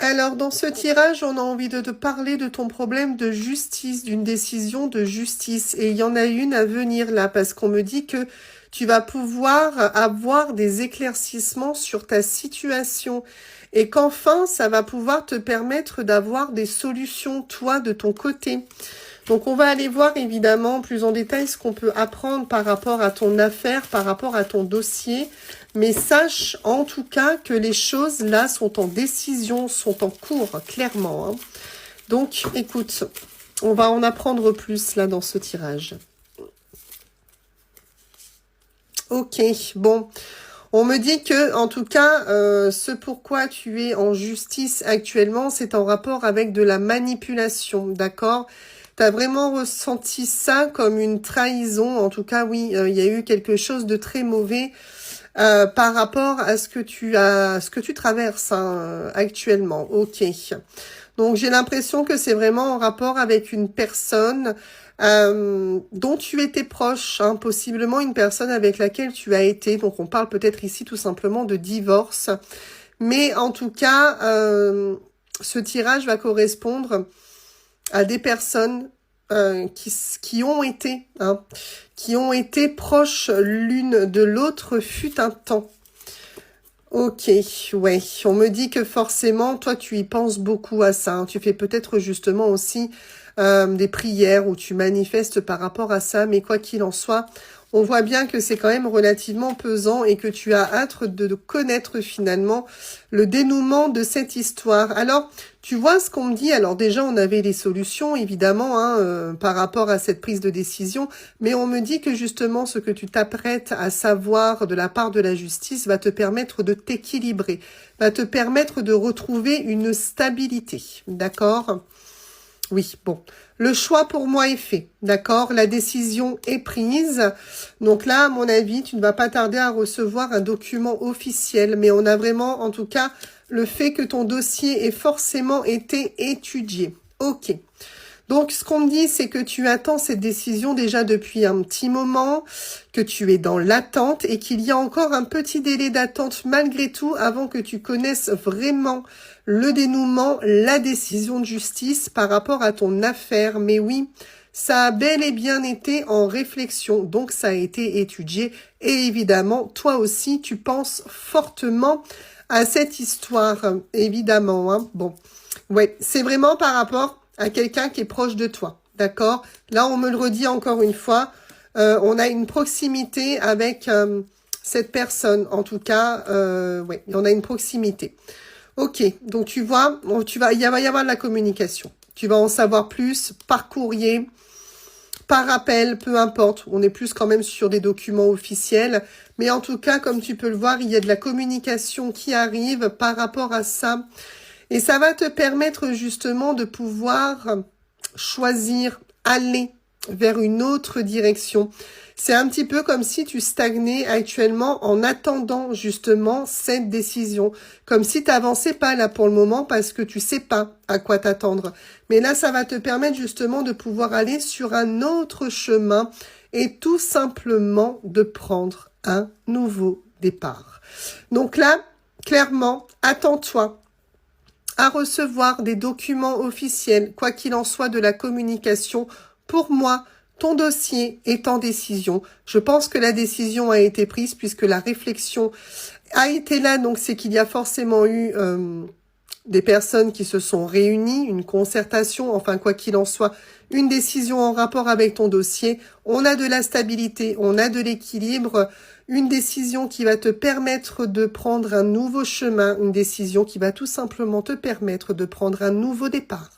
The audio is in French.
Alors, dans ce tirage, on a envie de te parler de ton problème de justice, d'une décision de justice. Et il y en a une à venir là, parce qu'on me dit que tu vas pouvoir avoir des éclaircissements sur ta situation. Et qu'enfin, ça va pouvoir te permettre d'avoir des solutions, toi, de ton côté. Donc, on va aller voir, évidemment, plus en détail ce qu'on peut apprendre par rapport à ton affaire, par rapport à ton dossier. Mais sache, en tout cas, que les choses, là, sont en décision, sont en cours, clairement. Hein. Donc, écoute, on va en apprendre plus, là, dans ce tirage. Ok, bon. On me dit que, en tout cas, ce pourquoi tu es en justice actuellement, c'est en rapport avec de la manipulation, d'accord ? T'as vraiment ressenti ça comme une trahison. En tout cas, oui, il y a eu quelque chose de très mauvais par rapport à ce que tu traverses hein, actuellement. Ok. Donc, j'ai l'impression que c'est vraiment en rapport avec une personne dont tu étais proche, hein, possiblement une personne avec laquelle tu as été. Donc, on parle peut-être ici tout simplement de divorce. Mais en tout cas, ce tirage va correspondre à des personnes qui ont été proches l'une de l'autre fut un temps. Ok, ouais, on me dit que forcément, toi, tu y penses beaucoup à ça. Hein. Tu fais peut-être justement aussi des prières où tu manifestes par rapport à ça, mais quoi qu'il en soit, on voit bien que c'est quand même relativement pesant et que tu as hâte de connaître finalement le dénouement de cette histoire. Alors, tu vois ce qu'on me dit. Alors déjà, on avait les solutions, évidemment, hein, par rapport à cette prise de décision, mais on me dit que justement, ce que tu t'apprêtes à savoir de la part de la justice va te permettre de t'équilibrer, va te permettre de retrouver une stabilité, d'accord ? Oui, bon. Le choix pour moi est fait, d'accord? La décision est prise. Donc là, à mon avis, tu ne vas pas tarder à recevoir un document officiel. Mais on a vraiment, en tout cas, le fait que ton dossier ait forcément été étudié. Ok. Donc, ce qu'on me dit, c'est que tu attends cette décision déjà depuis un petit moment, que tu es dans l'attente et qu'il y a encore un petit délai d'attente malgré tout avant que tu connaisses vraiment le dénouement, la décision de justice par rapport à ton affaire. Mais oui, ça a bel et bien été en réflexion, donc ça a été étudié. Et évidemment, toi aussi, tu penses fortement à cette histoire, évidemment. Hein. Bon, ouais, c'est vraiment par rapport à quelqu'un qui est proche de toi, d'accord? Là, on me le redit encore une fois, on a une proximité avec cette personne, en tout cas, ouais, on a une proximité. Ok, donc tu vois, il va y avoir de la communication. Tu vas en savoir plus par courrier, par appel, peu importe. On est plus quand même sur des documents officiels. Mais en tout cas, comme tu peux le voir, il y a de la communication qui arrive par rapport à ça. Et ça va te permettre justement de pouvoir choisir, aller vers une autre direction. C'est un petit peu comme si tu stagnais actuellement en attendant justement cette décision. Comme si tu n'avançais pas là pour le moment parce que tu sais pas à quoi t'attendre. Mais là, ça va te permettre justement de pouvoir aller sur un autre chemin et tout simplement de prendre un nouveau départ. Donc là, clairement, attends-toi à recevoir des documents officiels, quoi qu'il en soit de la communication. Pour moi, ton dossier est en décision. Je pense que la décision a été prise puisque la réflexion a été là. Donc, c'est qu'il y a forcément eu des personnes qui se sont réunies, une concertation, enfin, quoi qu'il en soit, une décision en rapport avec ton dossier. On a de la stabilité, on a de l'équilibre. Une décision qui va te permettre de prendre un nouveau chemin, une décision qui va tout simplement te permettre de prendre un nouveau départ.